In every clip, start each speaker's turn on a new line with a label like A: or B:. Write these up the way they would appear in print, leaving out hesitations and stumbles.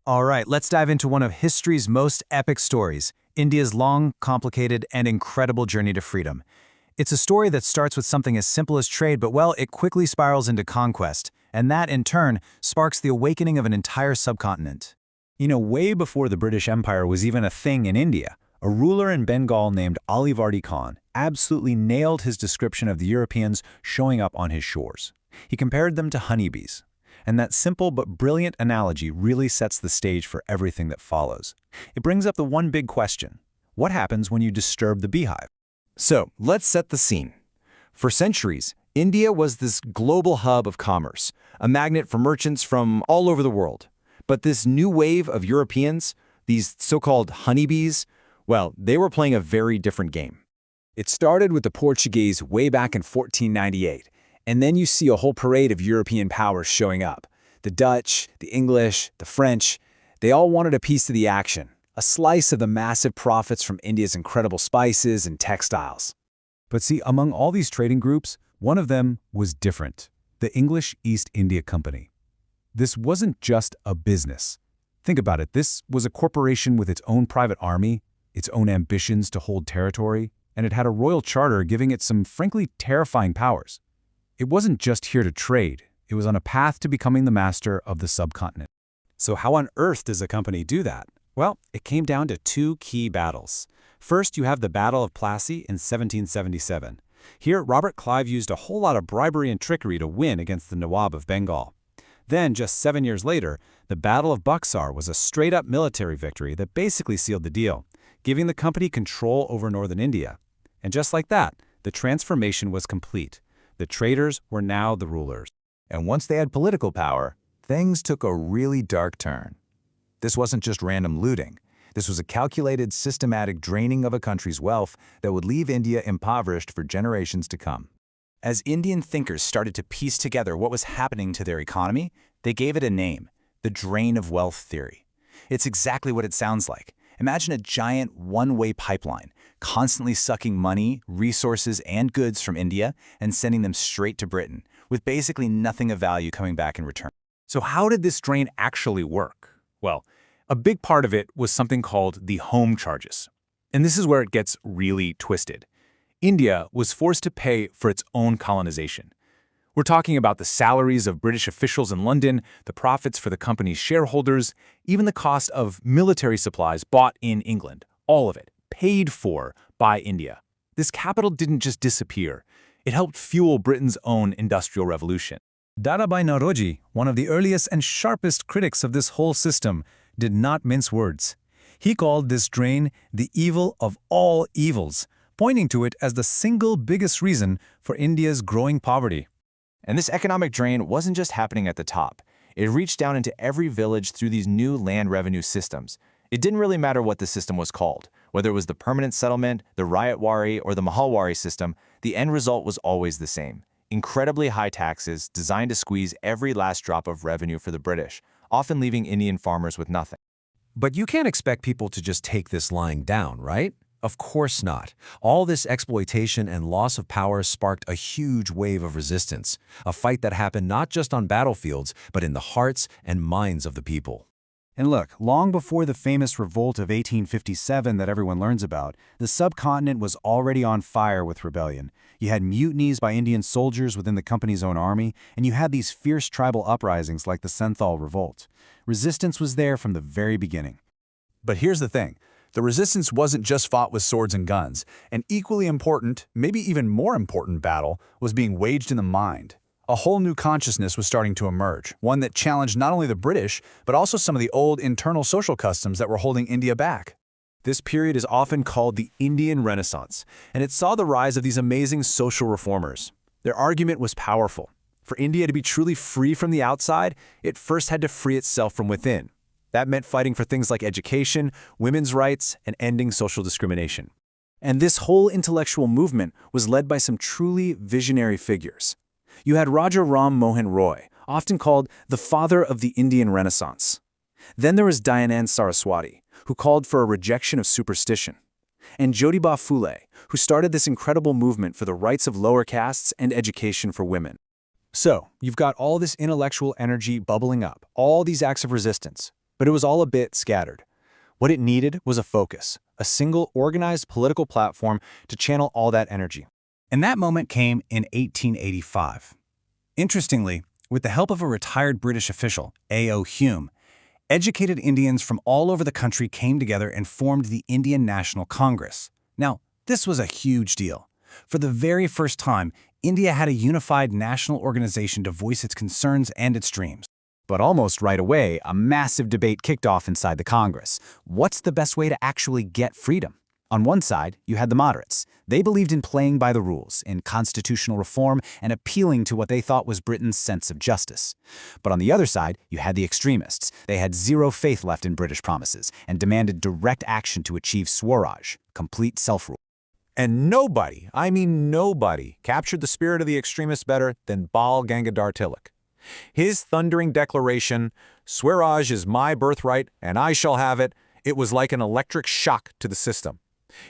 A: All right, let's dive into one of history's most epic stories, India's long, complicated, and incredible journey to freedom. It's a story that starts with something as simple as trade, but well, it quickly spirals into conquest, and that, in turn, sparks the awakening of an entire subcontinent. Way before the British Empire was even a thing in India, a ruler in Bengal named Alivardi Khan absolutely nailed his description of the Europeans showing up on his shores. He compared them to honeybees. And that simple but brilliant analogy really sets the stage for everything that follows. It brings up the one big question: what happens when you disturb the beehive?
B: So, let's set the scene. For centuries, India was this global hub of commerce, a magnet for merchants from all over the world. But this new wave of Europeans, these so-called honeybees, well, they were playing a very different game.
C: It started with the Portuguese way back in 1498, and then you see a whole parade of European powers showing up. The Dutch, the English, the French, they all wanted a piece of the action, a slice of the massive profits from India's incredible spices and textiles.
A: But see, among all these trading groups, one of them was different: the English East India Company. This wasn't just a business. Think about it, this was a corporation with its own private army, its own ambitions to hold territory, and it had a royal charter giving it some frankly terrifying powers. It wasn't just here to trade, it was on a path to becoming the master of the subcontinent.
D: So how on earth does a company do that? Well, it came down to two key battles. First, you have the Battle of Plassey in 1777. Here, Robert Clive used a whole lot of bribery and trickery to win against the Nawab of Bengal. Then, just 7 years later, the Battle of Buxar was a straight-up military victory that basically sealed the deal, giving the company control over northern India. And just like that, the transformation was complete. The traders were now the rulers.
E: And once they had political power, things took a really dark turn. This wasn't just random looting. This was a calculated, systematic draining of a country's wealth that would leave India impoverished for generations to come.
F: As Indian thinkers started to piece together what was happening to their economy, they gave it a name: the drain of wealth theory. It's exactly what it sounds like. Imagine a giant one-way pipeline, constantly sucking money, resources, and goods from India and sending them straight to Britain, with basically nothing of value coming back in return.
D: So how did this drain actually work? Well, a big part of it was something called the home charges. And this is where it gets really twisted. India was forced to pay for its own colonization. We're talking about the salaries of British officials in London, the profits for the company's shareholders, even the cost of military supplies bought in England. All of it paid for by India. This capital didn't just disappear. It helped fuel Britain's own industrial revolution.
A: Dadabhai Naoroji, one of the earliest and sharpest critics of this whole system, did not mince words. He called this drain the evil of all evils, pointing to it as the single biggest reason for India's growing poverty.
F: And this economic drain wasn't just happening at the top. It reached down into every village through these new land revenue systems. It didn't really matter what the system was called. Whether it was the permanent settlement, the Ryotwari, or the Mahalwari system, the end result was always the same: incredibly high taxes designed to squeeze every last drop of revenue for the British, often leaving Indian farmers with nothing.
B: But you can't expect people to just take this lying down, right? Of course not. All this exploitation and loss of power sparked a huge wave of resistance, a fight that happened not just on battlefields, but in the hearts and minds of the people.
A: And look, long before the famous revolt of 1857 that everyone learns about, the subcontinent was already on fire with rebellion. You had mutinies by Indian soldiers within the company's own army, and you had these fierce tribal uprisings like the Santhal Revolt. Resistance was there from the very beginning.
C: But here's the thing. The resistance wasn't just fought with swords and guns. An equally important, maybe even more important battle was being waged in the mind. A whole new consciousness was starting to emerge, one that challenged not only the British, but also some of the old internal social customs that were holding India back.
D: This period is often called the Indian Renaissance, and it saw the rise of these amazing social reformers. Their argument was powerful. For India to be truly free from the outside, it first had to free itself from within. That meant fighting for things like education, women's rights, and ending social discrimination. And this whole intellectual movement was led by some truly visionary figures. You had Raja Ram Mohan Roy, often called the father of the Indian Renaissance. Then there was Dayanand Saraswati, who called for a rejection of superstition. And Jyotiba Phule, who started this incredible movement for the rights of lower castes and education for women. So, you've got all this intellectual energy bubbling up, all these acts of resistance. But it was all a bit scattered. What it needed was a focus, a single organized political platform to channel all that energy.
A: And that moment came in 1885. Interestingly, with the help of a retired British official, A.O. Hume, educated Indians from all over the country came together and formed the Indian National Congress. Now, this was a huge deal. For the very first time, India had a unified national organization to voice its concerns and its dreams. But almost right away, a massive debate kicked off inside the Congress. What's the best way to actually get freedom? On one side, you had the moderates. They believed in playing by the rules, in constitutional reform, and appealing to what they thought was Britain's sense of justice. But on the other side, you had the extremists. They had zero faith left in British promises and demanded direct action to achieve Swaraj, complete self-rule.
B: And nobody, I mean nobody, captured the spirit of the extremists better than Bal Gangadhar Tilak. His thundering declaration, "Swaraj is my birthright and I shall have it," it was like an electric shock to the system.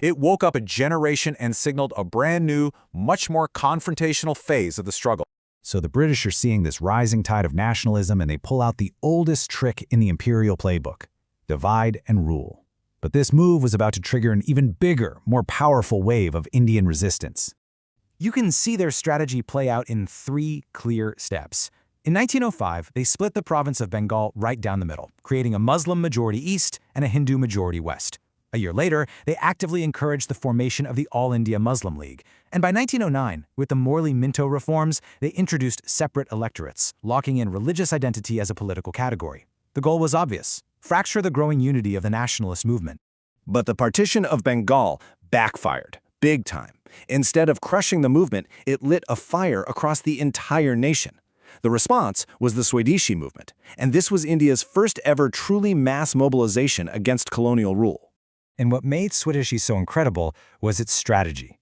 B: It woke up a generation and signaled a brand new, much more confrontational phase of the struggle.
E: So the British are seeing this rising tide of nationalism and they pull out the oldest trick in the imperial playbook: divide and rule. But this move was about to trigger an even bigger, more powerful wave of Indian resistance. You can see their strategy play out in 3 clear steps. In 1905, they split the province of Bengal right down the middle, creating a Muslim majority east and a Hindu majority west. A year later, they actively encouraged the formation of the All India Muslim League. And by 1909, with the Morley-Minto reforms, they introduced separate electorates, locking in religious identity as a political category. The goal was obvious: fracture the growing unity of the nationalist movement.
D: But the partition of Bengal backfired, big time. Instead of crushing the movement, it lit a fire across the entire nation. The response was the Swadeshi movement, and this was India's first ever truly mass mobilization against colonial rule.
E: And what made Swadeshi so incredible was its strategy.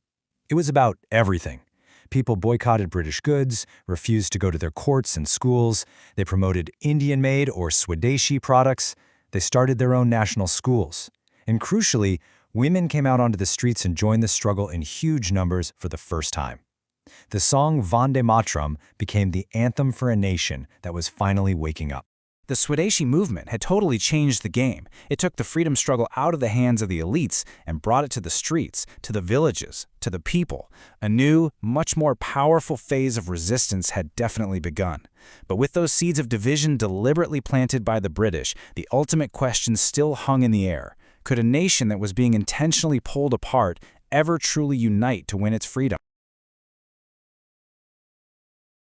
E: It was about everything. People boycotted British goods, refused to go to their courts and schools. They promoted Indian-made or Swadeshi products. They started their own national schools. And crucially, women came out onto the streets and joined the struggle in huge numbers for the first time. The song Vande Mataram became the anthem for a nation that was finally waking up. The Swadeshi movement had totally changed the game. It took the freedom struggle out of the hands of the elites and brought it to the streets, to the villages, to the people. A new, much more powerful phase of resistance had definitely begun. But with those seeds of division deliberately planted by the British, the ultimate question still hung in the air. Could a nation that was being intentionally pulled apart ever truly unite to win its freedom?